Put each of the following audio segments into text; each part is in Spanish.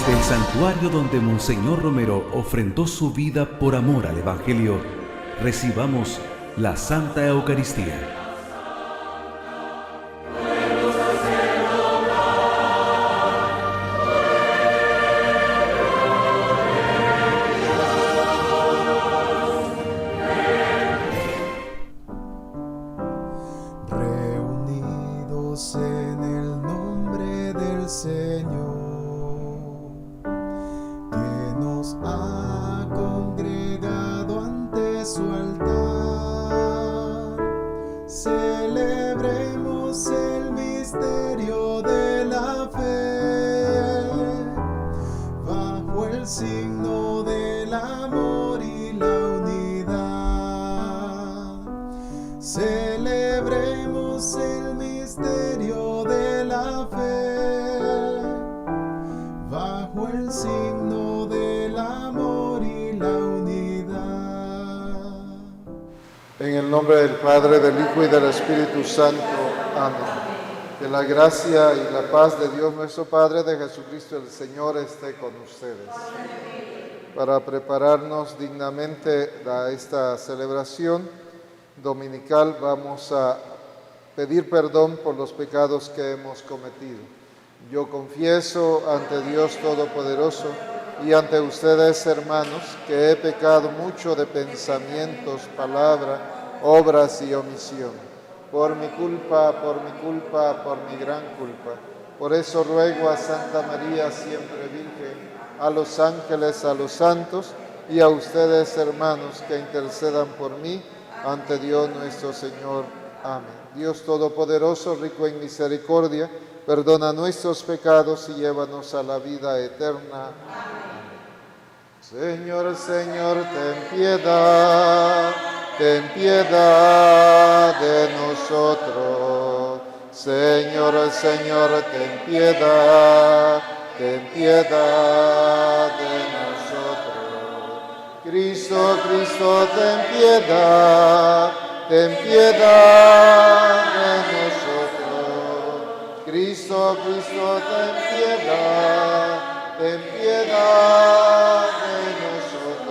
Desde el santuario donde Monseñor Romero ofrendó su vida por amor al Evangelio, recibamos la Santa Eucaristía. Reunidos en el nombre del Señor, que nos ha congregado ante su altar, celebremos el misterio de la fe, bajo el signo del amor y la unidad. Celebremos el misterio de la fe, bajo el signo del amor y la unidad. En el nombre del Padre, del Hijo y del Espíritu Santo. Amén. Que la gracia y la paz de Dios nuestro Padre, de Jesucristo el Señor, esté con ustedes. Para prepararnos dignamente a esta celebración dominical, vamos a pedir perdón por los pecados que hemos cometido. Yo confieso ante Dios Todopoderoso y ante ustedes, hermanos, que he pecado mucho de pensamientos, palabra, obras y omisión. Por mi culpa, por mi gran culpa. Por eso ruego a Santa María, siempre Virgen, a los ángeles, a los santos y a ustedes, hermanos, que intercedan por mí ante Dios nuestro Señor. Amén. Dios Todopoderoso, rico en misericordia, perdona nuestros pecados y llévanos a la vida eterna. Amén. Señor, Señor, ten piedad de nosotros. Señor, Señor, ten piedad de nosotros. Cristo, Cristo, ten piedad de nosotros. Cristo, Cristo, ten piedad de nosotros.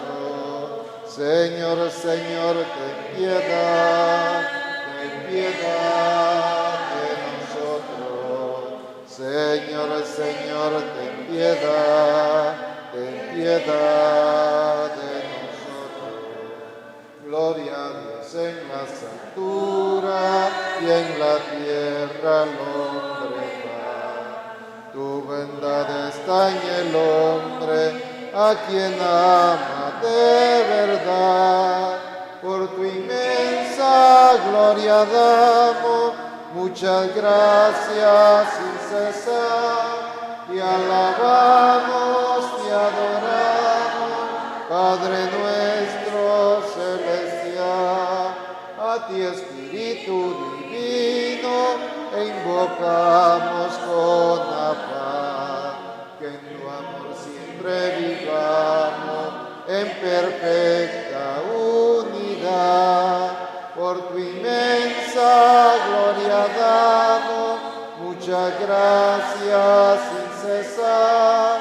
Señor, Señor, ten piedad de nosotros. Señor, Señor, ten piedad de nosotros. Gloria a Dios en las alturas y en la tierra al hombre paz. Tu bondad está en el hombre, a quien ama de verdad. Por tu inmensa gloria damos muchas gracias sin cesar. Te alabamos, te adoramos, Padre nuestro celestial. A ti, Espíritu divino, e invocamos con afán, que en tu amor siempre vivamos en perfecta unidad. Por tu inmensa gloria damos muchas gracias sin cesar.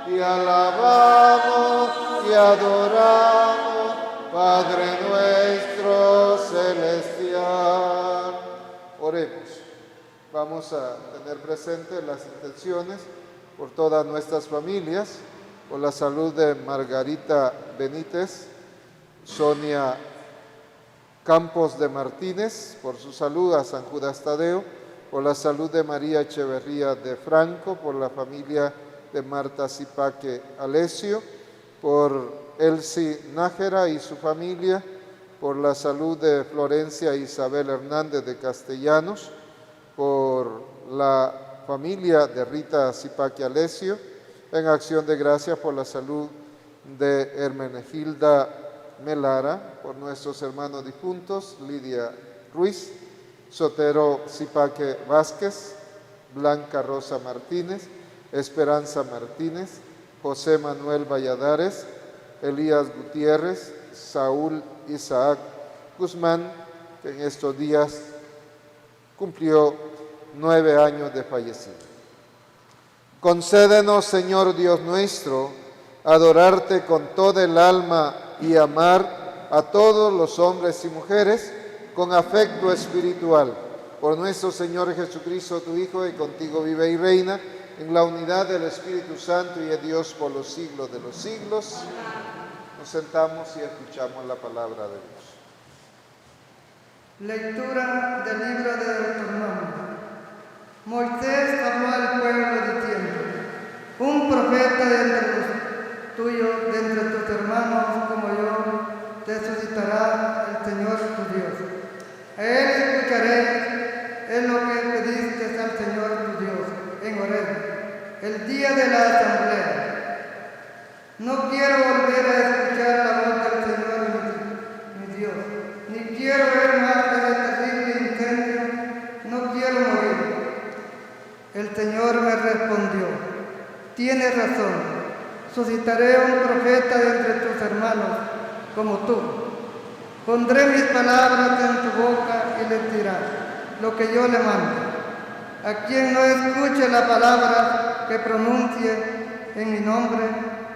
Te alabamos, te adoramos, Padre nuestro celestial. Oremos. Vamos a tener presentes las intenciones por todas nuestras familias, por la salud de Margarita Benítez, Sonia Campos de Martínez, por su salud, a San Judas Tadeo, por la salud de María Echeverría de Franco, por la familia de Marta Zipaque Alesio, por Elsie Nájera y su familia, por la salud de Florencia Isabel Hernández de Castellanos, por la familia de Rita Zipaque Alesio, en acción de gracias por la salud de Hermenegilda Melara, por nuestros hermanos difuntos, Lidia Ruiz, Sotero Zipaque Vázquez, Blanca Rosa Martínez, Esperanza Martínez, José Manuel Valladares, Elías Gutiérrez, Saúl Isaac Guzmán, que en estos días cumplió 9 años de fallecido. Concédenos, Señor Dios nuestro, adorarte con toda el alma y amar a todos los hombres y mujeres con afecto espiritual. Por nuestro Señor Jesucristo, tu Hijo, que contigo vive y reina, en la unidad del Espíritu Santo y de Dios por los siglos de los siglos. Nos sentamos y escuchamos la palabra de Dios. Lectura del libro de Deuteronomio. Moisés habló al pueblo diciendo: un profeta de entre los tuyos, de entre tus hermanos como yo, te suscitará el Señor tu Dios. A él escucharéis, es lo que pediste al Señor tu Dios en Horeb, el día de la asamblea. No quiero volver a escuchar la voz del Señor mi Dios, ni quiero ver más ese terrible incendio, no quiero morir. El Señor me respondió: tienes razón, suscitaré un profeta de entre tus hermanos como tú. Pondré mis palabras en tu boca y le dirá lo que yo le mando. A quien no escuche la palabra que pronuncie en mi nombre,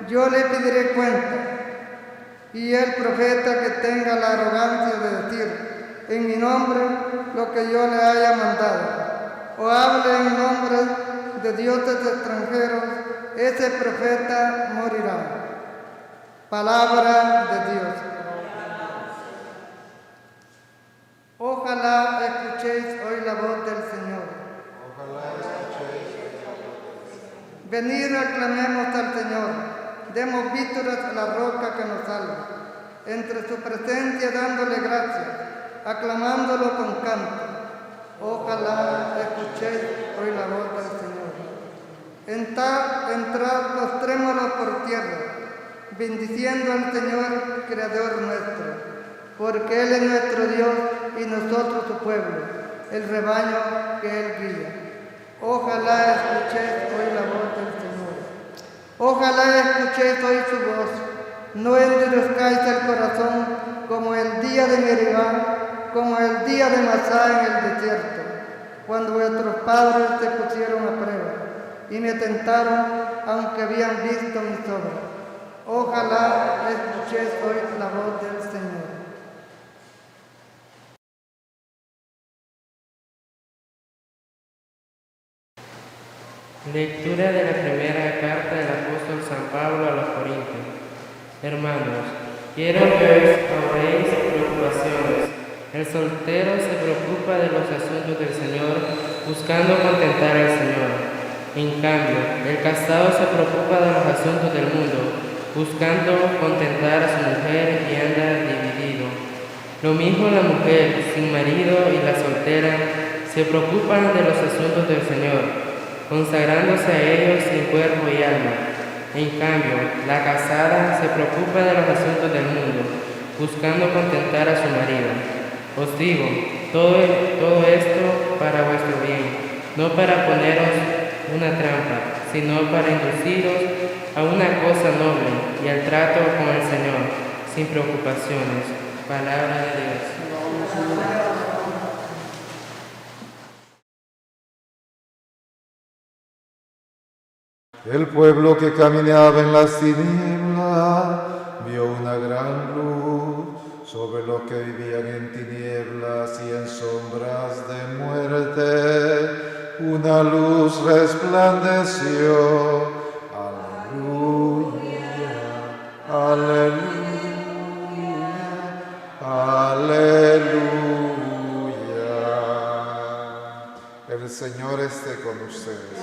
yo le pediré cuenta. Y el profeta que tenga la arrogancia de decir en mi nombre lo que yo le haya mandado, o hable en nombre de dioses extranjeros, ese profeta morirá. Palabra de Dios. Ojalá escuchéis hoy la voz del Señor. Venid, aclamemos al Señor, demos vítores a la roca que nos salva. Entre su presencia dándole gracias, aclamándolo con canto. Ojalá escuchéis hoy la voz del Señor. Entrad, postrémonos por tierra, bendiciendo al Señor, Creador nuestro, porque Él es nuestro Dios y nosotros su pueblo, el rebaño que Él guía. Ojalá escuchéis hoy la voz del Señor. Ojalá escuchéis hoy su voz. No endurezcáis el corazón como el día de Meribá, como el día de Masá en el desierto, cuando vuestros padres se pusieron a prueba y me tentaron, aunque habían visto mis obras. Ojalá escuchéis hoy la voz del Señor. Lectura de la primera carta del apóstol San Pablo a los Corintios. Hermanos, quiero que os ahorréis preocupaciones. El soltero se preocupa de los asuntos del Señor, buscando contentar al Señor. En cambio, el casado se preocupa de los asuntos del mundo, buscando contentar a su mujer y anda dividido. Lo mismo la mujer sin marido y la soltera se preocupan de los asuntos del Señor, consagrándose a ellos en cuerpo y alma. En cambio, la casada se preocupa de los asuntos del mundo, buscando contentar a su marido. Os digo, todo esto para vuestro bien, no para poneros una trampa, sino para induciros a una cosa noble y al trato con el Señor, sin preocupaciones. Palabra de Dios. El pueblo que caminaba en las tinieblas vio una gran luz. Sobre los que vivían en tinieblas y en sombras de muerte, una luz resplandeció. Aleluya, aleluya, aleluya. El Señor esté con ustedes.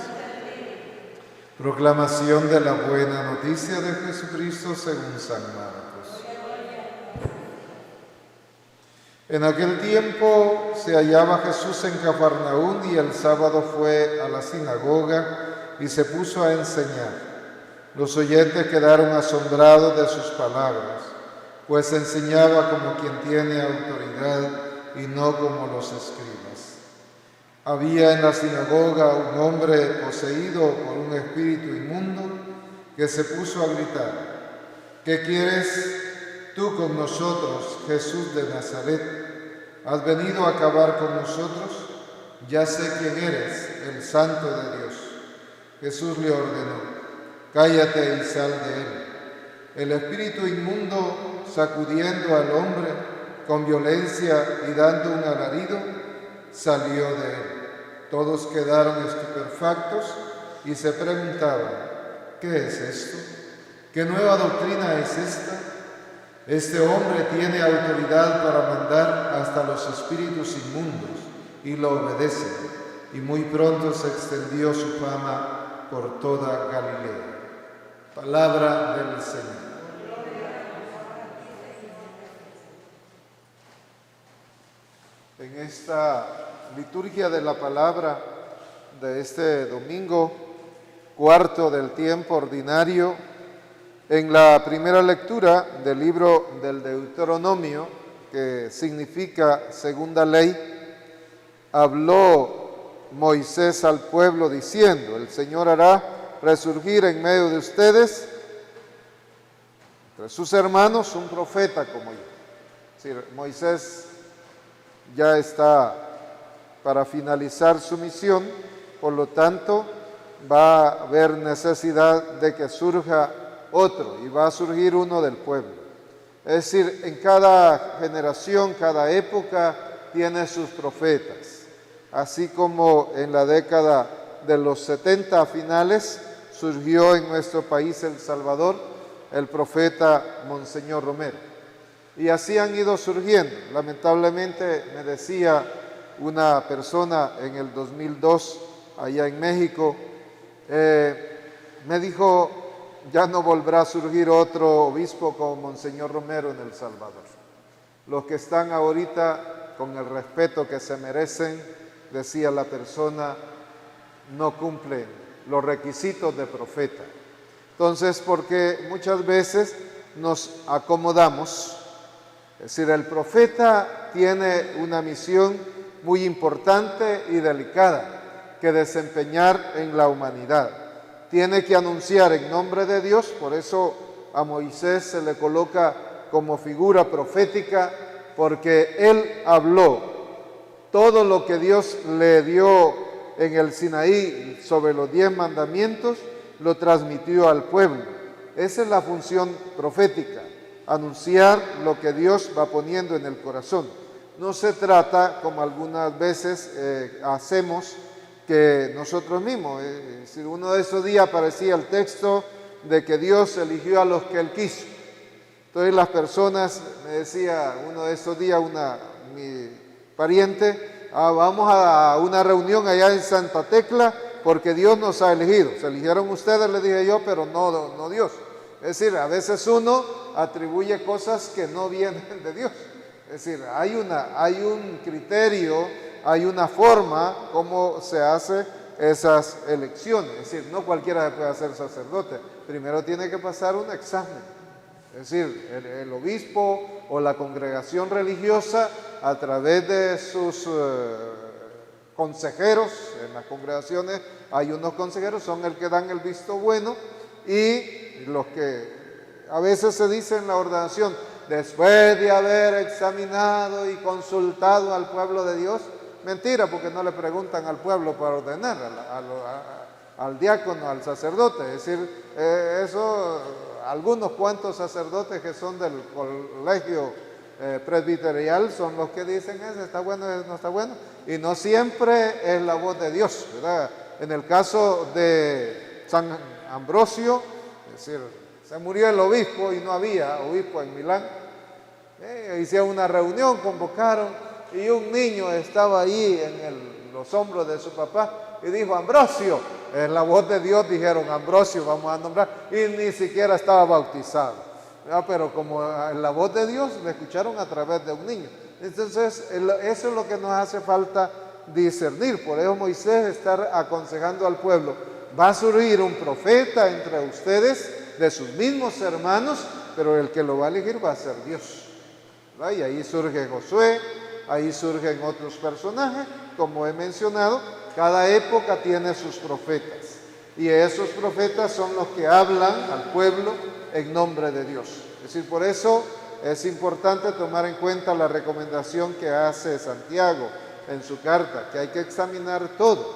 Proclamación de la buena noticia de Jesucristo según San Marcos. En aquel tiempo se hallaba Jesús en Cafarnaúm y el sábado fue a la sinagoga y se puso a enseñar. Los oyentes quedaron asombrados de sus palabras, pues enseñaba como quien tiene autoridad y no como los escribas. Había en la sinagoga un hombre poseído por un espíritu inmundo que se puso a gritar: ¿qué quieres tú con nosotros, Jesús de Nazaret? ¿Has venido a acabar con nosotros? Ya sé quién eres, el Santo de Dios. Jesús le ordenó: cállate y sal de él. El espíritu inmundo, sacudiendo al hombre con violencia y dando un alarido, salió de él. Todos quedaron estupefactos y se preguntaban: ¿qué es esto? ¿Qué nueva doctrina es esta? Este hombre tiene autoridad para mandar hasta los espíritus inmundos y lo obedecen. Y muy pronto se extendió su fama por toda Galilea. Palabra del Señor. En esta liturgia de la palabra de este domingo, cuarto del tiempo ordinario, en la primera lectura del libro del Deuteronomio, que significa segunda ley, habló Moisés al pueblo diciendo: el Señor hará resurgir en medio de ustedes, entre sus hermanos, un profeta como yo. Es decir, Moisés ya está para finalizar su misión, por lo tanto va a haber necesidad de que surja otro, y va a surgir uno del pueblo. Es decir, en cada generación, cada época tiene sus profetas. Así como en la década de los 70 finales surgió en nuestro país, El Salvador, el profeta Monseñor Romero. Y así han ido surgiendo. Lamentablemente, me decía una persona en el 2002, allá en México, me dijo: ya no volverá a surgir otro obispo como Monseñor Romero en El Salvador. Los que están ahorita, con el respeto que se merecen, decía la persona, no cumplen los requisitos de profeta. Entonces, porque muchas veces nos acomodamos, es decir, el profeta tiene una misión muy importante y delicada que desempeñar en la humanidad. Tiene que anunciar en nombre de Dios, por eso a Moisés se le coloca como figura profética, porque él habló todo lo que Dios le dio en el Sinaí sobre los 10 mandamientos, lo transmitió al pueblo. Esa es la función profética, anunciar lo que Dios va poniendo en el corazón. No se trata, como algunas veces hacemos, que nosotros mismos, si uno de esos días aparecía el texto de que Dios eligió a los que Él quiso. Entonces las personas, me decía uno de esos días, mi pariente, vamos a una reunión allá en Santa Tecla porque Dios nos ha elegido. Se eligieron ustedes, le dije yo, pero no Dios. Es decir, a veces uno atribuye cosas que no vienen de Dios. Es decir, hay un criterio, hay una forma como se hace esas elecciones. Es decir, no cualquiera puede ser sacerdote. Primero tiene que pasar un examen. Es decir, el obispo o la congregación religiosa, a través de sus consejeros, en las congregaciones hay unos consejeros, son el que dan el visto bueno, y los que a veces se dice en la ordenación, después de haber examinado y consultado al pueblo de Dios. Mentira, porque no le preguntan al pueblo para ordenar, al diácono, al sacerdote. Es decir, algunos cuantos sacerdotes que son del colegio presbiterial son los que dicen: está bueno, no está bueno, y no siempre es la voz de Dios, ¿verdad? En el caso de San Ambrosio, es decir, se murió el obispo y no había obispo en Milán. Hicieron una reunión, convocaron, y un niño estaba ahí en los hombros de su papá y dijo: Ambrosio, es la voz de Dios, dijeron: Ambrosio, vamos a nombrar, y ni siquiera estaba bautizado. Pero como la voz de Dios la escucharon a través de un niño. Entonces, eso es lo que nos hace falta discernir. Por eso Moisés está aconsejando al pueblo: va a surgir un profeta entre ustedes, de sus mismos hermanos, pero el que lo va a elegir va a ser Dios. ¿Verdad? Y ahí surge Josué, ahí surgen otros personajes, como he mencionado. Cada época tiene sus profetas, y esos profetas son los que hablan al pueblo en nombre de Dios. Es decir, por eso es importante tomar en cuenta la recomendación que hace Santiago en su carta, que hay que examinar todo.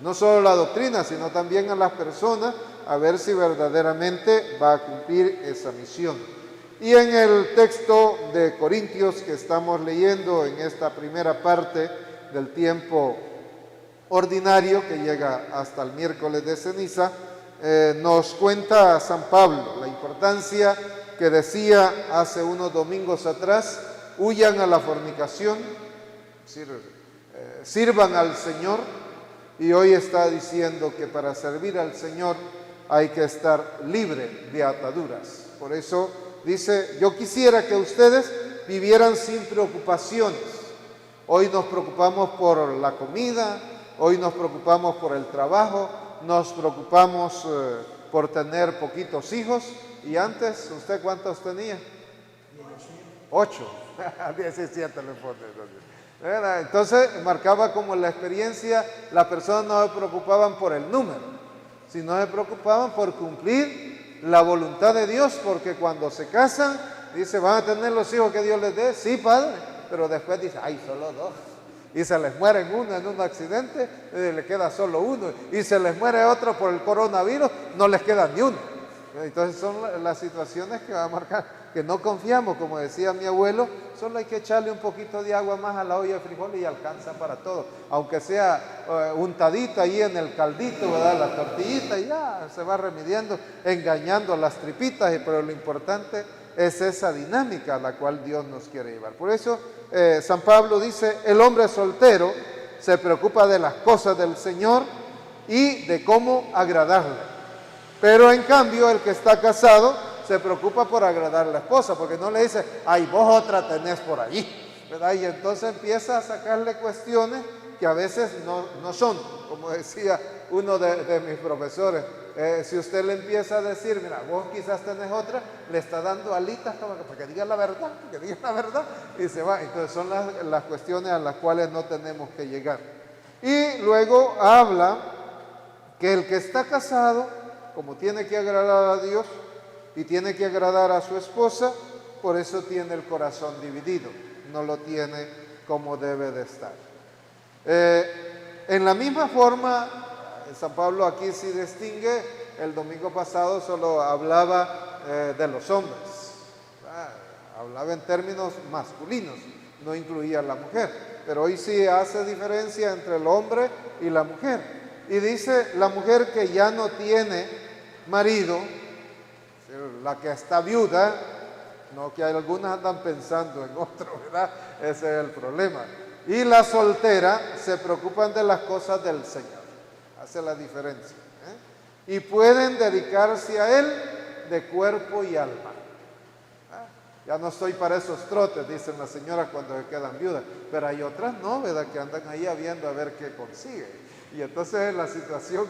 no solo la doctrina, sino también a las personas, a ver si verdaderamente va a cumplir esa misión. Y en el texto de Corintios que estamos leyendo en esta primera parte del tiempo ordinario, que llega hasta el miércoles de ceniza, nos cuenta San Pablo la importancia que decía hace unos domingos atrás: huyan a la fornicación, sirvan al Señor. Y hoy está diciendo que para servir al Señor hay que estar libre de ataduras. Por eso dice: yo quisiera que ustedes vivieran sin preocupaciones. Hoy nos preocupamos por la comida, hoy nos preocupamos por el trabajo, nos preocupamos por tener poquitos hijos. Y antes, ¿usted cuántos tenía? 8. 17 le pone. Entonces marcaba como la experiencia, las personas no se preocupaban por el número, sino se preocupaban por cumplir la voluntad de Dios, porque cuando se casan, dice: ¿van a tener los hijos que Dios les dé? Sí, padre, pero después dice: ay, solo 2. Y se les muere uno en un accidente, le queda solo uno. Y se les muere otro por el coronavirus, no les queda ni uno. Entonces son las situaciones que va a marcar, que no confiamos, como decía mi abuelo, solo hay que echarle un poquito de agua más a la olla de frijol y alcanza para todo, aunque sea untadita ahí en el caldito, ¿verdad? La tortillita, y ya se va remediando, engañando las tripitas, pero lo importante es esa dinámica a la cual Dios nos quiere llevar. Por eso San Pablo dice: el hombre soltero se preocupa de las cosas del Señor y de cómo agradarle. Pero en cambio el que está casado se preocupa por agradar a la esposa, porque no le dice: ay, vos otra tenés por allí, ¿verdad? Y entonces empieza a sacarle cuestiones que a veces no son. Como decía uno de mis profesores, si usted le empieza a decir: mira, vos quizás tenés otra, le está dando alitas para que diga la verdad, y se va. Entonces son las cuestiones a las cuales no tenemos que llegar. Y luego habla que el que está casado, como tiene que agradar a Dios y tiene que agradar a su esposa, por eso tiene el corazón dividido, no lo tiene como debe de estar. En la misma forma, San Pablo aquí sí distingue. El domingo pasado solo hablaba de los hombres, hablaba en términos masculinos, no incluía a la mujer, pero hoy sí hace diferencia entre el hombre y la mujer. Y dice: la mujer que ya no tiene marido, la que está viuda, no, que algunas andan pensando en otro, ¿verdad? Ese es el problema. Y la soltera se preocupan de las cosas del Señor, hace la diferencia, y pueden dedicarse a Él de cuerpo y alma. Ya no estoy para esos trotes, dicen las señoras cuando se quedan viudas, pero hay otras no, ¿verdad? Que andan ahí viendo a ver qué consiguen. Y entonces es la situación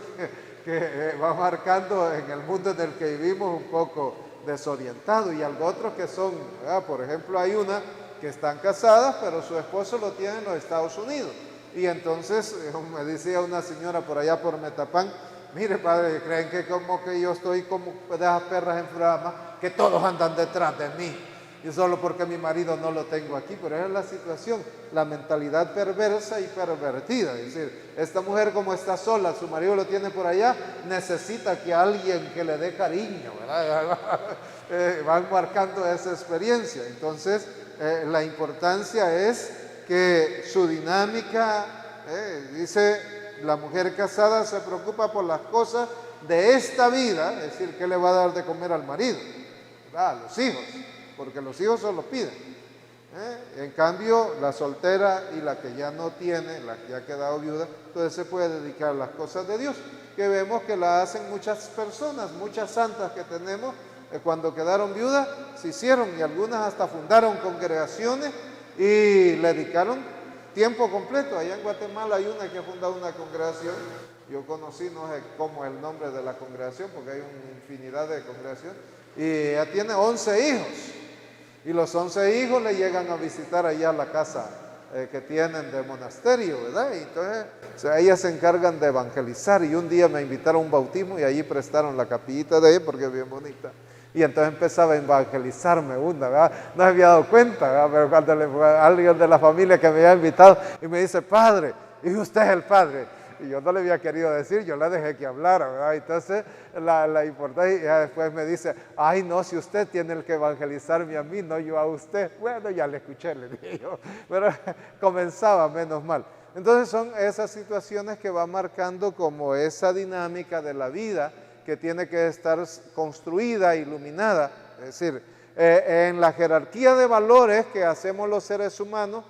que va marcando en el mundo en el que vivimos, un poco desorientado. Y algo otro que son, ¿verdad? Por ejemplo, hay una que están casadas, pero su esposo lo tiene en los Estados Unidos. Y entonces me decía una señora por allá por Metapán: mire, padre, ¿creen que como que yo estoy como de esas perras en Frama, que todos andan detrás de mí? Y solo porque mi marido no lo tengo aquí. Pero esa es la situación, la mentalidad perversa y pervertida. Es decir, esta mujer, como está sola, su marido lo tiene por allá, necesita que alguien que le dé cariño, ¿verdad? Van marcando esa experiencia. Entonces la importancia es que su dinámica, dice: la mujer casada se preocupa por las cosas de esta vida, es decir, ¿qué le va a dar de comer al marido? ¿Verdad? A los hijos, porque los hijos se lo piden. En cambio, la soltera y la que ya no tiene, la que ya ha quedado viuda, entonces se puede dedicar a las cosas de Dios, que vemos que la hacen muchas personas, muchas santas que tenemos, cuando quedaron viudas, se hicieron, y algunas hasta fundaron congregaciones y le dedicaron tiempo completo. Allá en Guatemala hay una que ha fundado una congregación, yo conocí, no sé cómo es el nombre de la congregación, porque hay una infinidad de congregaciones, y ella tiene 11 hijos, y los 11 hijos le llegan a visitar allá a la casa que tienen de monasterio, ¿verdad? Y entonces, o sea, ellas se encargan de evangelizar, y un día me invitaron a un bautismo y allí prestaron la capillita de ella porque es bien bonita. Y entonces empezaba a evangelizarme una, ¿verdad? No me había dado cuenta, ¿verdad? Pero cuando alguien de la familia que me había invitado y me dice: padre, y usted es el padre, y yo no le había querido decir, yo la dejé que hablara, ¿verdad? Entonces la importancia, después me dice, ay no, si usted tiene que evangelizarme a mí, no yo a usted. Bueno, ya le escuché, le dije yo, pero comenzaba menos mal. Entonces son esas situaciones que van marcando como esa dinámica de la vida que tiene que estar construida, iluminada, es decir, en la jerarquía de valores que hacemos los seres humanos,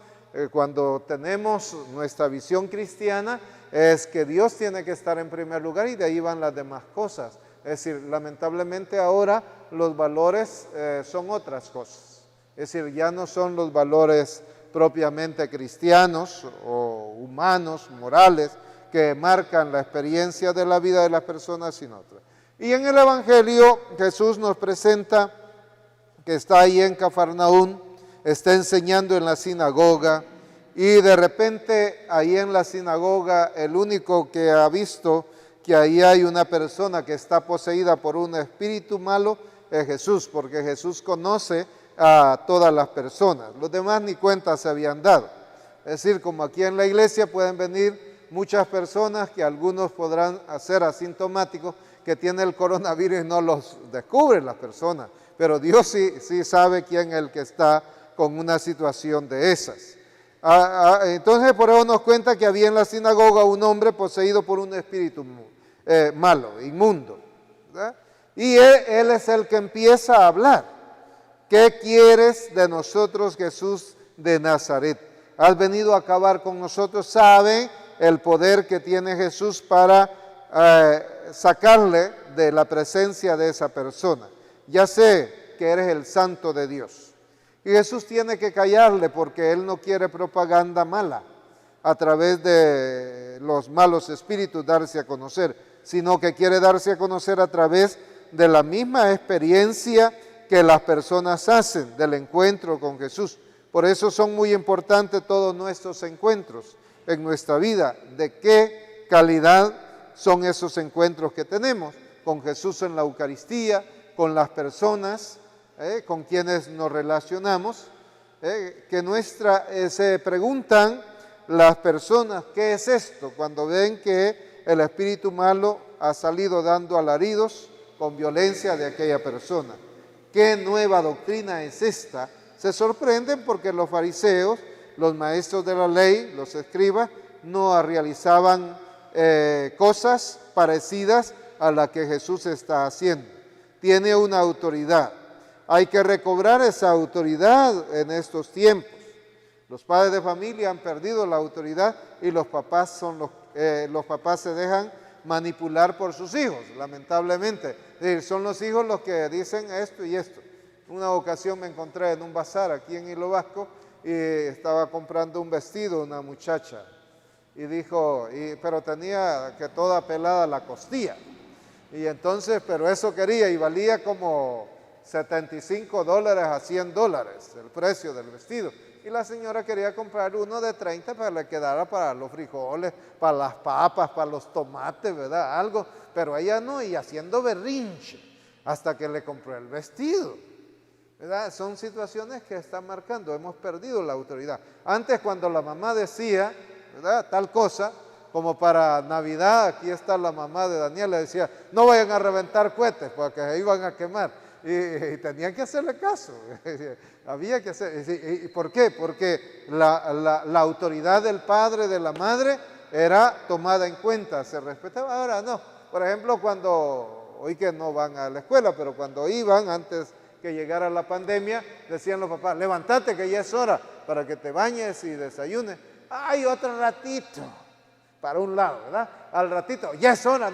cuando tenemos nuestra visión cristiana, es que Dios tiene que estar en primer lugar y de ahí van las demás cosas. Es decir, lamentablemente ahora los valores son otras cosas. Es decir, ya no son los valores propiamente cristianos o humanos, morales, que marcan la experiencia de la vida de las personas, sino otras. Y en el Evangelio Jesús nos presenta que está ahí en Cafarnaún, está enseñando en la sinagoga y de repente ahí en la sinagoga el único que ha visto que ahí hay una persona que está poseída por un espíritu malo es Jesús, porque Jesús conoce a todas las personas. Los demás ni cuenta se habían dado. Es decir, como aquí en la iglesia pueden venir muchas personas que algunos podrán ser asintomáticos, que tienen el coronavirus y no los descubren las personas, pero Dios sí sabe quién es el que está con una situación de esas. Entonces por eso nos cuenta que había en la sinagoga un hombre poseído por un espíritu malo, inmundo, ¿verdad? Y él es el que empieza a hablar. ¿Qué quieres de nosotros, Jesús de Nazaret? Has venido a acabar con nosotros. Sabe el poder que tiene Jesús para sacarle de la presencia de esa persona. Ya sé que eres el santo de Dios. Y Jesús tiene que callarle porque Él no quiere propaganda mala a través de los malos espíritus darse a conocer, sino que quiere darse a conocer a través de la misma experiencia que las personas hacen del encuentro con Jesús. Por eso son muy importantes todos nuestros encuentros en nuestra vida. ¿De qué calidad son esos encuentros que tenemos? Con Jesús en la Eucaristía, con las personas con quienes nos relacionamos, que se preguntan las personas, ¿qué es esto? Cuando ven que el espíritu malo ha salido dando alaridos con violencia de aquella persona. ¿Qué nueva doctrina es esta? Se sorprenden porque los fariseos, los maestros de la ley, los escribas, no realizaban cosas parecidas a la que Jesús está haciendo. Tiene una autoridad. Hay que recobrar esa autoridad en estos tiempos. Los padres de familia han perdido la autoridad y los papás se dejan manipular por sus hijos, lamentablemente. Es decir, son los hijos los que dicen esto y esto. Una ocasión me encontré en un bazar aquí en Hilo Vasco y estaba comprando un vestido una muchacha y dijo, pero tenía que toda pelada la costilla. Y entonces, pero eso quería y valía como $75 a $100 el precio del vestido. Y la señora quería comprar uno de 30 para que le quedara para los frijoles, para las papas, para los tomates, ¿verdad? Algo, pero ella no, y haciendo berrinche hasta que le compró el vestido, ¿verdad? Son situaciones que están marcando, hemos perdido la autoridad. Antes cuando la mamá decía, ¿verdad? Tal cosa, como para Navidad, aquí está la mamá de Daniel, le decía, no vayan a reventar cohetes porque se iban a quemar. Y tenían que hacerle caso, había que hacer. ¿Y por qué? Porque la autoridad del padre, de la madre, era tomada en cuenta, se respetaba. Ahora no, por ejemplo, hoy que no van a la escuela, pero cuando iban, antes que llegara la pandemia, decían los papás, levántate que ya es hora para que te bañes y desayunes. Hay otro ratito, para un lado, ¿verdad? Al ratito, ya es hora,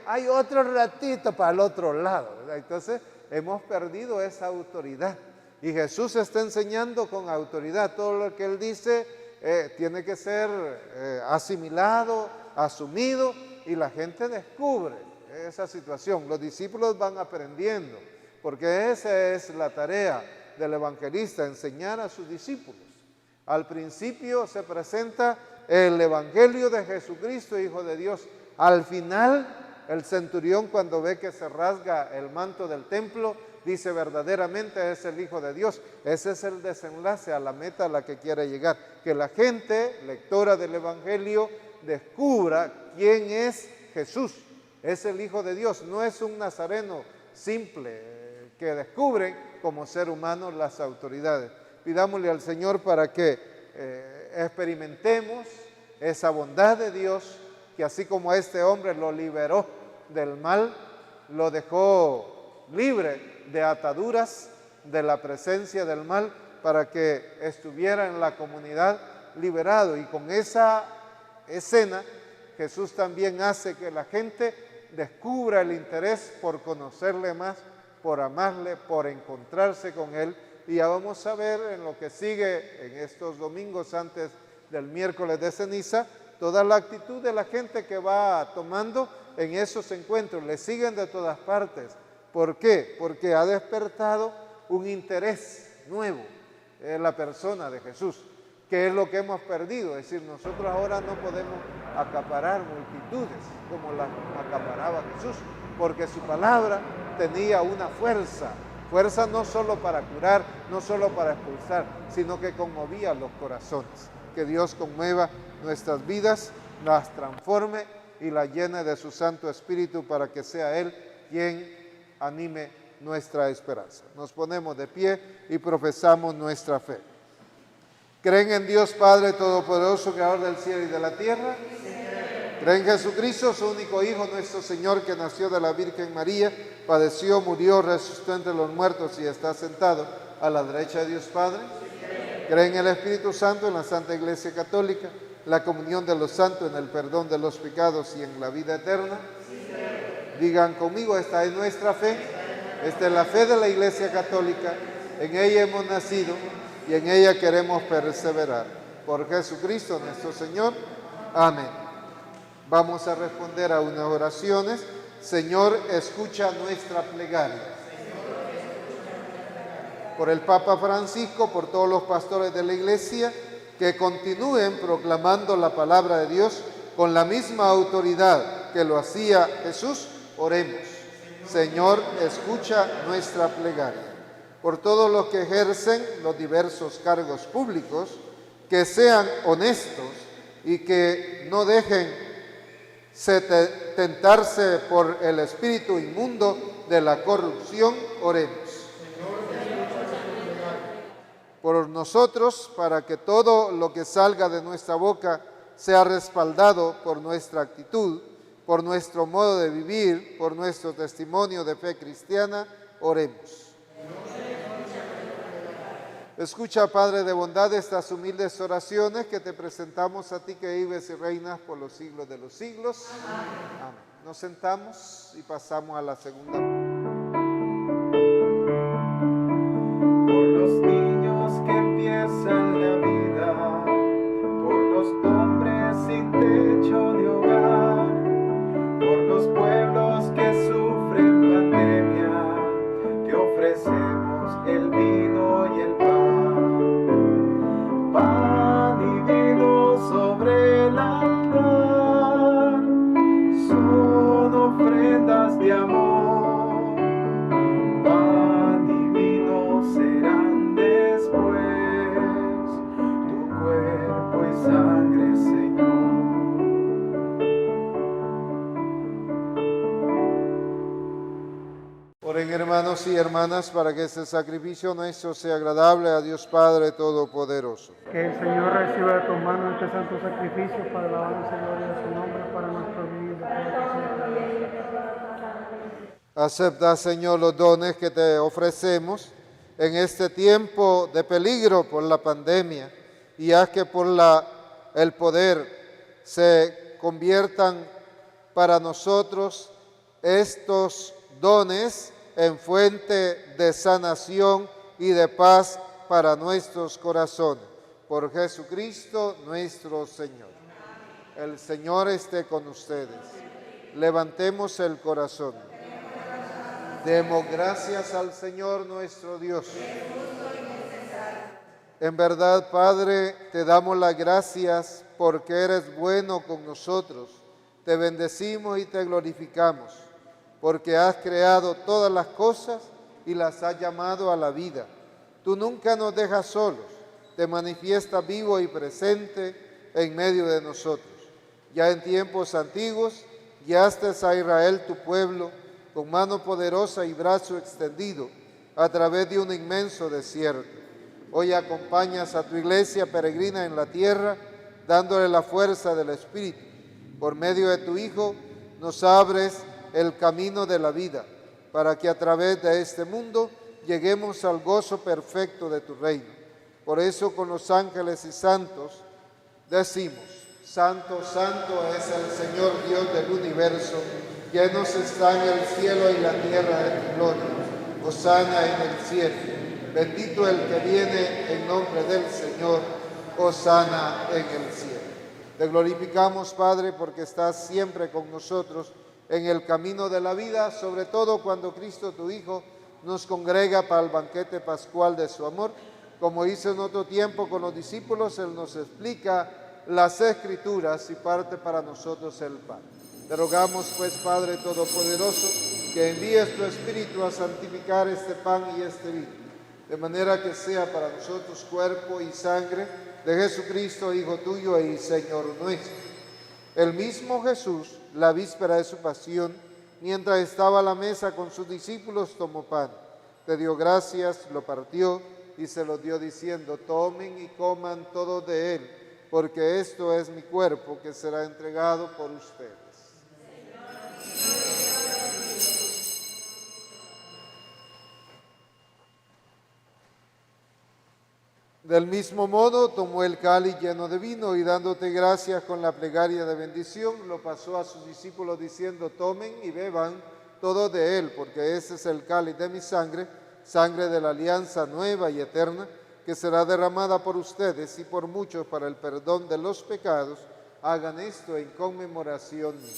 hay otro ratito para el otro lado, ¿verdad? Entonces, hemos perdido esa autoridad y Jesús está enseñando con autoridad. Todo lo que Él dice tiene que ser asimilado, asumido y la gente descubre esa situación. Los discípulos van aprendiendo porque esa es la tarea del evangelista, enseñar a sus discípulos. Al principio se presenta el evangelio de Jesucristo, Hijo de Dios. Al final, el centurión, cuando ve que se rasga el manto del templo, dice verdaderamente es el Hijo de Dios. Ese es el desenlace a la meta a la que quiere llegar. Que la gente, lectora del Evangelio, descubra quién es Jesús. Es el Hijo de Dios, no es un nazareno simple que descubren como ser humano las autoridades. Pidámosle al Señor para que experimentemos esa bondad de Dios, que así como a este hombre lo liberó del mal, lo dejó libre de ataduras de la presencia del mal, para que estuviera en la comunidad liberado. Y con esa escena Jesús también hace que la gente descubra el interés por conocerle más, por amarle, por encontrarse con Él. Y ya vamos a ver en lo que sigue en estos domingos antes del miércoles de ceniza, toda la actitud de la gente que va tomando en esos encuentros. Le siguen de todas partes. ¿Por qué? Porque ha despertado un interés nuevo en la persona de Jesús, que es lo que hemos perdido. Es decir, nosotros ahora no podemos acaparar multitudes como las acaparaba Jesús, porque su palabra tenía una fuerza no solo para curar, no solo para expulsar, sino que conmovía los corazones. Que Dios conmueva nuestras vidas, las transforme y las llene de su Santo Espíritu, para que sea Él quien anime nuestra esperanza. Nos ponemos de pie y profesamos nuestra fe. ¿Creen en Dios Padre Todopoderoso, Creador del cielo y de la tierra? ¿Creen en Jesucristo, su único Hijo, nuestro Señor, que nació de la Virgen María, padeció, murió, resucitó entre los muertos y está sentado a la derecha de Dios Padre? ¿Creen en el Espíritu Santo, en la Santa Iglesia Católica, la comunión de los santos, en el perdón de los pecados y en la vida eterna? Digan conmigo, esta es nuestra fe, esta es la fe de la Iglesia Católica, en ella hemos nacido y en ella queremos perseverar. Por Jesucristo nuestro Señor. Amén. Vamos a responder a unas oraciones. Señor, escucha nuestra plegaria. Por el Papa Francisco, por todos los pastores de la Iglesia, que continúen proclamando la palabra de Dios con la misma autoridad que lo hacía Jesús. Oremos. Señor, escucha nuestra plegaria. Por todos los que ejercen los diversos cargos públicos, que sean honestos y que no dejen tentarse por el espíritu inmundo de la corrupción. Oremos. Por nosotros, para que todo lo que salga de nuestra boca sea respaldado por nuestra actitud, por nuestro modo de vivir, por nuestro testimonio de fe cristiana. Oremos. Escucha, Padre de bondad, estas humildes oraciones que te presentamos a ti, que vives y reinas por los siglos de los siglos. Amén. Nos sentamos y pasamos a la segunda. Por los niños que empiezan la vida, por los hombres sin techo de hogar, por los pueblos que sufren pandemia, te ofrecemos el vino y el pan. Pan y vino sobre el altar son ofrendas de amor. Pan y vino serán después tu cuerpo y sangre, Señor. Oren, hermanos y hermanas, para que este sacrificio nuestro sea agradable a Dios Padre Todopoderoso. Que el Señor reciba de tus manos este santo sacrificio para la alabanza y gloria de su nombre, para nuestro bien y de Acepta, Señor, los dones que te ofrecemos en este tiempo de peligro por la pandemia, y haz que por el poder se conviertan para nosotros estos dones en fuente de sanación y de paz para nuestros corazones. Por Jesucristo nuestro Señor. El Señor esté con ustedes. Levantemos el corazón. Demos gracias al Señor nuestro Dios. En verdad, Padre, te damos las gracias porque eres bueno con nosotros. Te bendecimos y te glorificamos, porque has creado todas las cosas y las has llamado a la vida. Tú nunca nos dejas solos, te manifiestas vivo y presente en medio de nosotros. Ya en tiempos antiguos guiaste a Israel tu pueblo con mano poderosa y brazo extendido a través de un inmenso desierto. Hoy acompañas a tu iglesia peregrina en la tierra, dándole la fuerza del Espíritu. Por medio de tu Hijo nos abres el camino de la vida, para que a través de este mundo lleguemos al gozo perfecto de tu reino. Por eso con los ángeles y santos decimos: Santo, santo es el Señor Dios del universo, llenos están el cielo y la tierra de tu gloria. Hosana en el cielo, bendito el que viene en nombre del Señor, hosana en el cielo. Te glorificamos, Padre, porque estás siempre con nosotros en el camino de la vida, sobre todo cuando Cristo tu Hijo nos congrega para el banquete pascual de su amor. Como hizo en otro tiempo con los discípulos, Él nos explica las Escrituras y parte para nosotros el pan. Te rogamos, pues, Padre Todopoderoso, que envíes tu Espíritu a santificar este pan y este vino, de manera que sea para nosotros cuerpo y sangre de Jesucristo, Hijo tuyo y Señor nuestro. El mismo Jesús, la víspera de su pasión, mientras estaba a la mesa con sus discípulos, tomó pan, te dio gracias, lo partió y se lo dio diciendo: tomen y coman todos de él, porque esto es mi cuerpo que será entregado por ustedes. Del mismo modo tomó el cáliz lleno de vino y dándote gracias con la plegaria de bendición, lo pasó a sus discípulos diciendo: tomen y beban todos de él, porque ese es el cáliz de mi sangre, sangre de la alianza nueva y eterna, que será derramada por ustedes y por muchos para el perdón de los pecados. Hagan esto en conmemoración mía.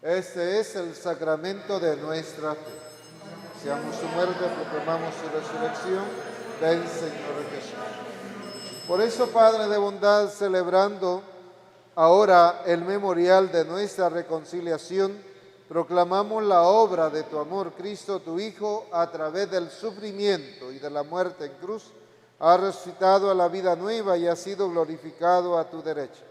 Este es el sacramento de nuestra fe. Seamos su muerte, proclamamos su resurrección. Ven, Señor Jesús. Por eso, Padre de bondad, celebrando ahora el memorial de nuestra reconciliación, proclamamos la obra de tu amor. Cristo, tu Hijo, a través del sufrimiento y de la muerte en cruz, ha resucitado a la vida nueva y ha sido glorificado a tu derecha.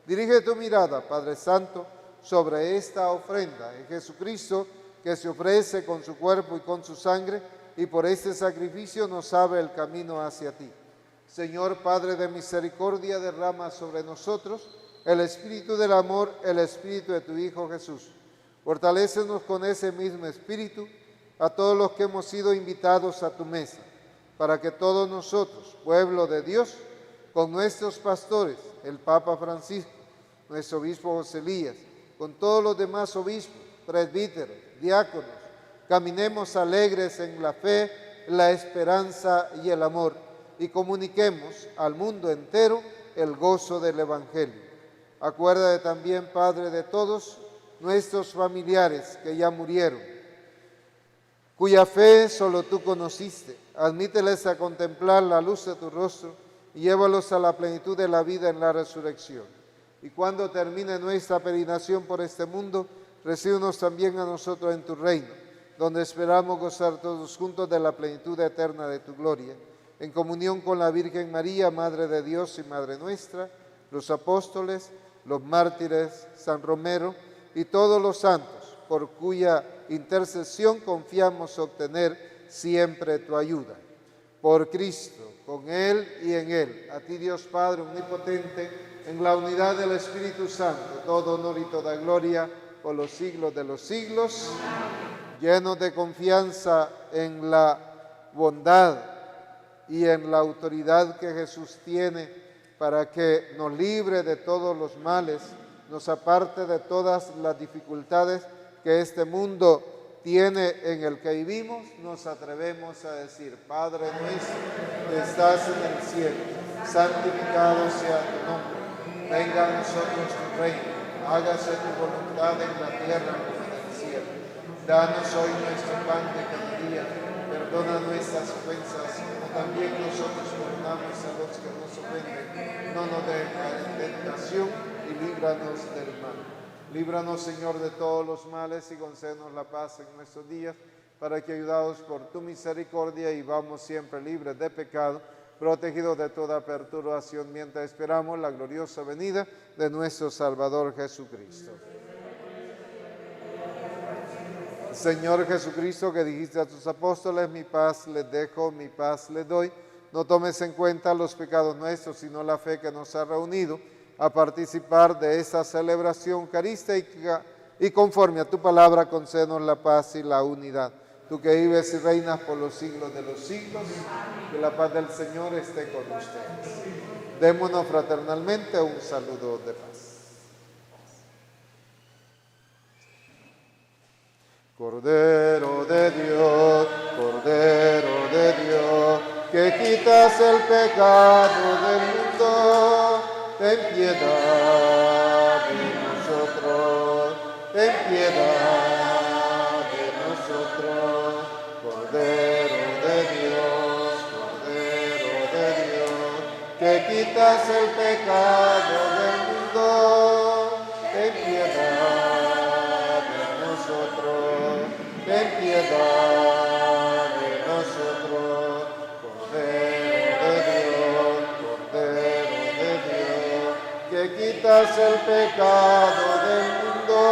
Dirige tu mirada, Padre Santo, sobre esta ofrenda en Jesucristo, que se ofrece con su cuerpo y con su sangre, y por este sacrificio nos abre el camino hacia ti. Señor Padre de misericordia, derrama sobre nosotros el espíritu del amor, el espíritu de tu Hijo Jesús. Fortalécenos con ese mismo espíritu a todos los que hemos sido invitados a tu mesa, para que todos nosotros, pueblo de Dios, con nuestros pastores, el Papa Francisco, nuestro obispo José Elías, con todos los demás obispos, presbíteros, diáconos, caminemos alegres en la fe, la esperanza y el amor, y comuniquemos al mundo entero el gozo del Evangelio. Acuérdate también, Padre, de todos nuestros familiares que ya murieron, cuya fe solo tú conociste. Admíteles a contemplar la luz de tu rostro y llévalos a la plenitud de la vida en la resurrección. Y cuando termine nuestra peregrinación por este mundo, recíbenos también a nosotros en tu reino, donde esperamos gozar todos juntos de la plenitud eterna de tu gloria, en comunión con la Virgen María, Madre de Dios y Madre nuestra, los apóstoles, los mártires, San Romero y todos los santos, por cuya intercesión confiamos obtener siempre tu ayuda. Por Cristo, con Él y en Él, a ti Dios Padre omnipotente, en la unidad del Espíritu Santo, todo honor y toda gloria por los siglos de los siglos. Llenos de confianza en la bondad y en la autoridad que Jesús tiene para que nos libre de todos los males, nos aparte de todas las dificultades que este mundo tiene en el que vivimos, nos atrevemos a decir: Padre nuestro que estás en el cielo, santificado sea tu nombre. Venga a nosotros tu reino, hágase tu voluntad en la tierra como en el cielo. Danos hoy nuestro pan de cada día, perdona nuestras ofensas, como también nosotros perdonamos a los que nos ofenden. No nos dejes caer en tentación y líbranos del mal. Líbranos, Señor, de todos los males y concédenos la paz en nuestros días, para que, ayudados por tu misericordia, y vamos siempre libres de pecado, protegidos de toda perturbación, mientras esperamos la gloriosa venida de nuestro Salvador Jesucristo. Señor Jesucristo, que dijiste a tus apóstoles, mi paz les dejo, mi paz les doy, no tomes en cuenta los pecados nuestros, sino la fe que nos ha reunido a participar de esta celebración eucarística, y conforme a tu palabra concédenos la paz y la unidad. Tú que vives y reinas por los siglos de los siglos, que la paz del Señor esté con ustedes. Démonos fraternalmente un saludo de paz. Cordero de Dios, que quitas el pecado del mundo, ten piedad de nosotros, ten piedad de nosotros. Cordero de Dios, que quitas el pecado del mundo, ten piedad de nosotros, ten piedad de nosotros. Cordero de Dios, que quitas el pecado del mundo,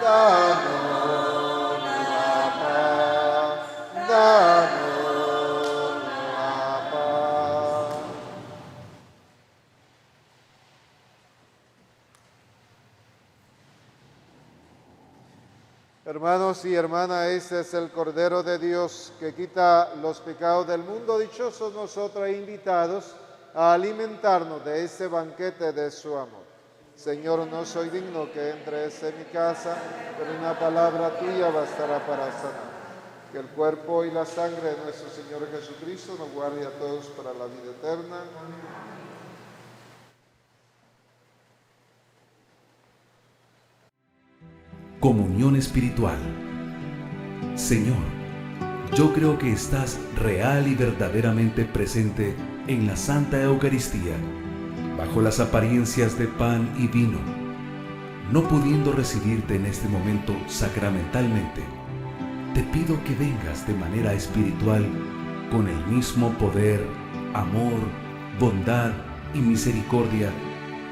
danos la paz, danos la paz. Hermanos y hermanas, este es el Cordero de Dios que quita los pecados del mundo. Dichosos nosotros invitados a alimentarnos de este banquete de su amor. Señor, no soy digno que entres en mi casa, pero una palabra tuya bastará para sanar. Que el cuerpo y la sangre de nuestro Señor Jesucristo nos guarde a todos para la vida eterna. Comunión espiritual. Señor, yo creo que estás real y verdaderamente presente en la Santa Eucaristía, bajo las apariencias de pan y vino. No pudiendo recibirte en este momento sacramentalmente, te pido que vengas de manera espiritual con el mismo poder, amor, bondad y misericordia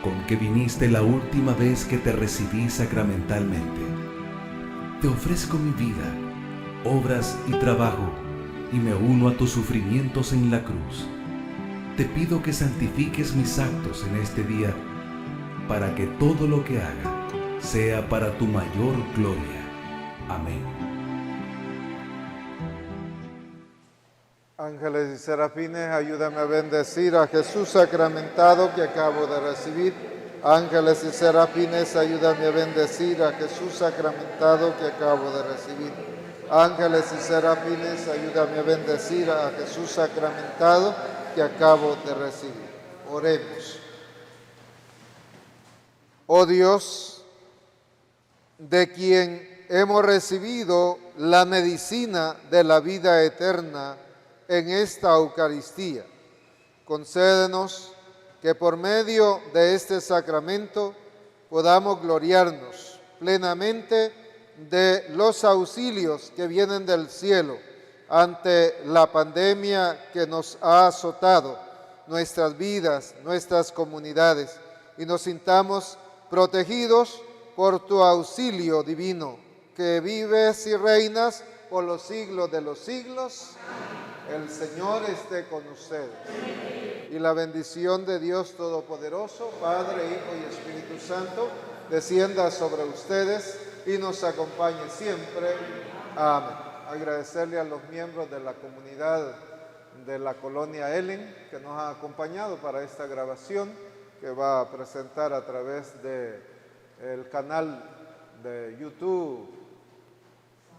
con que viniste la última vez que te recibí sacramentalmente. Te ofrezco mi vida, obras y trabajo, y me uno a tus sufrimientos en la cruz. Te pido que santifiques mis actos en este día, para que todo lo que haga sea para tu mayor gloria. Amén. Ángeles y serafines, ayúdame a bendecir a Jesús sacramentado que acabo de recibir. Ángeles y serafines, ayúdame a bendecir a Jesús sacramentado que acabo de recibir. Ángeles y serafines, ayúdame a bendecir a Jesús sacramentado que acabo de recibir. Oremos. Oh Dios, de quien hemos recibido la medicina de la vida eterna en esta Eucaristía, concédenos que por medio de este sacramento podamos gloriarnos plenamente de los auxilios que vienen del cielo ante la pandemia que nos ha azotado nuestras vidas, nuestras comunidades, y nos sintamos protegidos por tu auxilio divino, que vives y reinas por los siglos de los siglos. El Señor esté con ustedes. Y la bendición de Dios Todopoderoso, Padre, Hijo y Espíritu Santo, descienda sobre ustedes y nos acompañe siempre. Amén. Agradecerle a los miembros de la comunidad de la colonia Ellen que nos han acompañado para esta grabación que va a presentar a través del canal de YouTube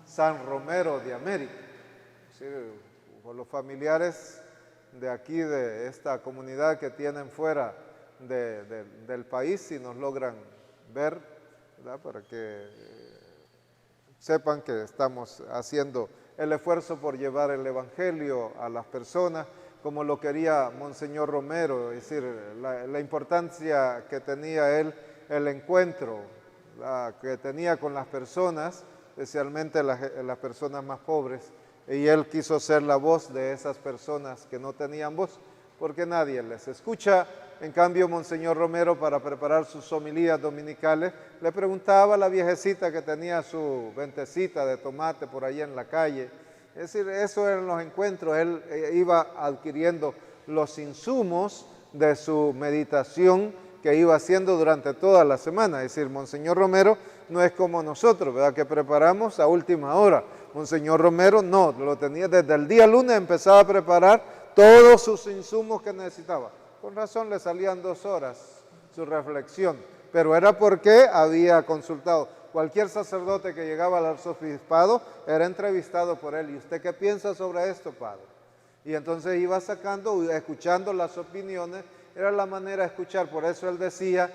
San Romero de América. Sí, por los familiares de aquí, de esta comunidad que tienen fuera del país, si nos logran ver, ¿verdad? Para que sepan que estamos haciendo el esfuerzo por llevar el Evangelio a las personas, como lo quería Monseñor Romero, es decir, la importancia que tenía él, el encuentro que tenía con las personas, especialmente las personas más pobres, y él quiso ser la voz de esas personas que no tenían voz, porque nadie les escucha. En cambio, Monseñor Romero, para preparar sus homilías dominicales, le preguntaba a la viejecita que tenía su ventecita de tomate por ahí en la calle. Es decir, eso eran los encuentros. Él iba adquiriendo los insumos de su meditación que iba haciendo durante toda la semana. Es decir, Monseñor Romero no es como nosotros, ¿verdad?, que preparamos a última hora. Monseñor Romero no, lo tenía desde el día lunes, empezaba a preparar todos sus insumos que necesitaba. Con razón le salían 2 horas su reflexión, pero era porque había consultado. Cualquier sacerdote que llegaba al arzobispado era entrevistado por él. ¿Y usted qué piensa sobre esto, padre? Y entonces iba sacando, escuchando las opiniones. Era la manera de escuchar. Por eso él decía,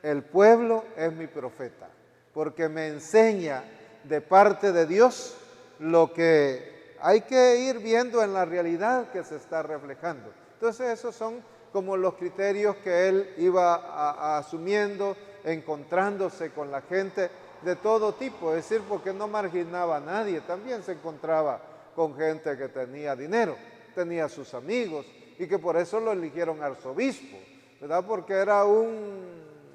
el pueblo es mi profeta, porque me enseña de parte de Dios lo que hay que ir viendo en la realidad que se está reflejando. Entonces esos son como los criterios que él iba asumiendo, encontrándose con la gente de todo tipo, es decir, porque no marginaba a nadie, también se encontraba con gente que tenía dinero, tenía sus amigos, y que por eso lo eligieron arzobispo, ¿verdad? Porque era un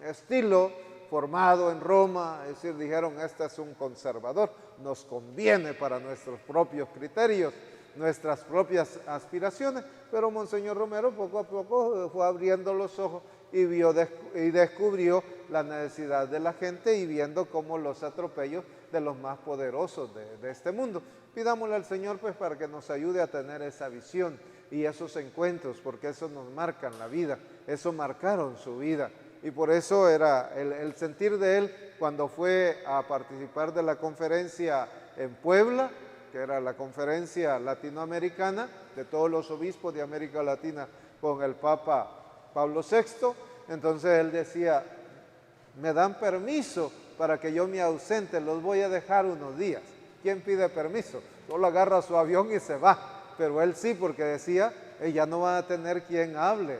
estilo formado en Roma, es decir, dijeron, este es un conservador, nos conviene para nuestros propios criterios, nuestras propias aspiraciones, pero Monseñor Romero poco a poco fue abriendo los ojos y vio y descubrió la necesidad de la gente y viendo cómo los atropellos de los más poderosos de este mundo. Pidámosle al Señor pues para que nos ayude a tener esa visión y esos encuentros, porque eso nos marcan la vida, eso marcaron su vida. Y por eso era el sentir de él cuando fue a participar de la conferencia en Puebla, que era la conferencia latinoamericana de todos los obispos de América Latina con el Papa Pablo VI. Entonces él decía, me dan permiso para que yo me ausente, los voy a dejar unos días. ¿Quién pide permiso? Solo agarra su avión y se va. Pero él sí, porque decía, ya no van a tener quien hable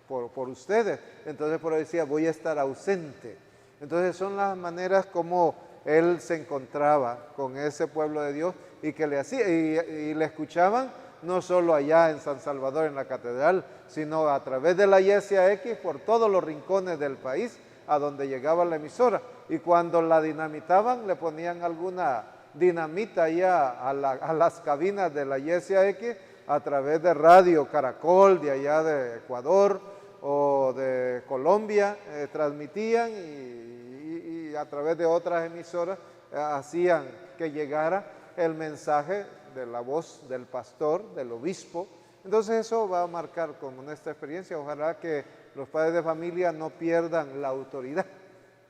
por ustedes. Entonces por eso decía, voy a estar ausente. Entonces son las maneras como él se encontraba con ese pueblo de Dios y que le hacía, y le escuchaban no solo allá en San Salvador en la catedral, sino a través de la Iglesia X por todos los rincones del país a donde llegaba la emisora. Y cuando la dinamitaban le ponían alguna dinamita allá a las cabinas de la Iglesia X a través de Radio Caracol de allá de Ecuador o de Colombia, transmitían y a través de otras emisoras hacían que llegara el mensaje de la voz del pastor, del obispo. Entonces eso va a marcar como nuestra experiencia. Ojalá que los padres de familia no pierdan la autoridad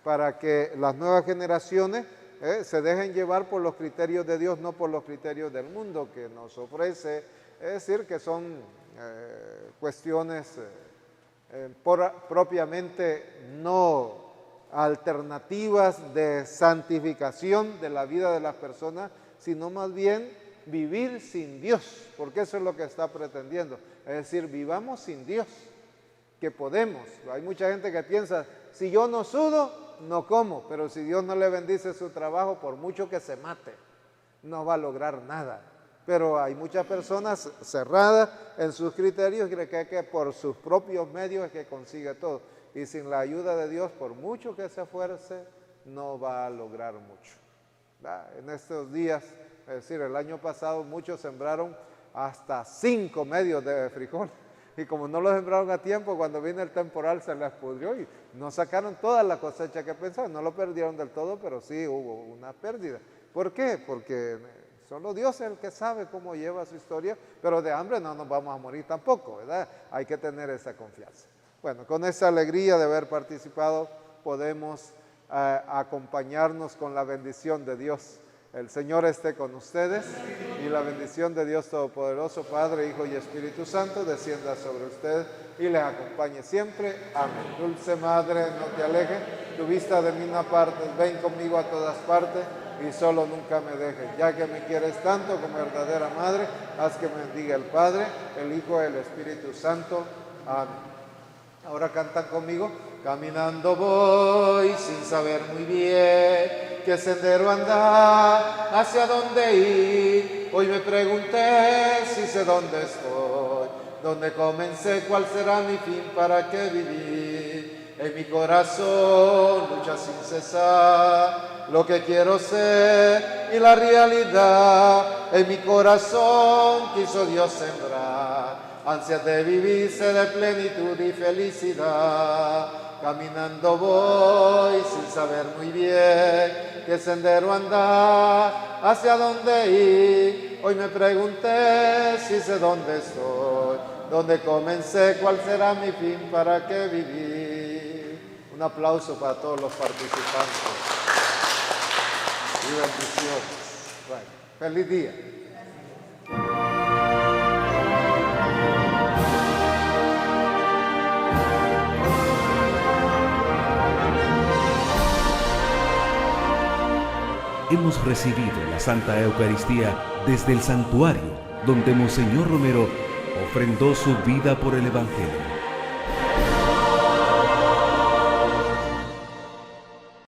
para que las nuevas generaciones se dejen llevar por los criterios de Dios, no por los criterios del mundo que nos ofrece. Es decir, que son cuestiones propiamente no alternativas de santificación de la vida de las personas, sino más bien vivir sin Dios, porque eso es lo que está pretendiendo. Es decir, vivamos sin Dios, que podemos. Hay mucha gente que piensa, si yo no sudo, no como, pero si Dios no le bendice su trabajo, por mucho que se mate, no va a lograr nada. Pero hay muchas personas cerradas en sus criterios y creen que por sus propios medios es que consigue todo. Y sin la ayuda de Dios, por mucho que se esfuerce, no va a lograr mucho. En estos días, es decir, el año pasado muchos sembraron hasta 5 medios de frijol. Y como no lo sembraron a tiempo, cuando vino el temporal se les pudrió y no sacaron toda la cosecha que pensaban. No lo perdieron del todo, pero sí hubo una pérdida. ¿Por qué? Porque solo Dios es el que sabe cómo lleva su historia, pero de hambre no nos vamos a morir tampoco, ¿verdad? Hay que tener esa confianza. Bueno, con esa alegría de haber participado, podemos acompañarnos con la bendición de Dios. El Señor esté con ustedes y la bendición de Dios Todopoderoso, Padre, Hijo y Espíritu Santo, descienda sobre ustedes y les acompañe siempre. Amén. Dulce Madre, no te alejes, tu vista de mí no apartes, ven conmigo a todas partes y solo nunca me dejes. Ya que me quieres tanto como verdadera Madre, haz que me bendiga el Padre, el Hijo y el Espíritu Santo. Amén. Ahora cantan conmigo. Caminando voy sin saber muy bien qué sendero andar, hacia dónde ir. Hoy me pregunté si sé dónde estoy, dónde comencé, cuál será mi fin, para qué vivir. En mi corazón lucha sin cesar lo que quiero ser y la realidad. En mi corazón quiso Dios sembrar ansias de vivir, sed de plenitud y felicidad. Caminando voy sin saber muy bien qué sendero andar, hacia dónde ir. Hoy me pregunté si sé dónde estoy, dónde comencé, cuál será mi fin, para qué vivir. Un aplauso para todos los participantes. Y bendiciones. Bueno, feliz día. Hemos recibido la Santa Eucaristía desde el santuario, donde Monseñor Romero ofrendó su vida por el Evangelio.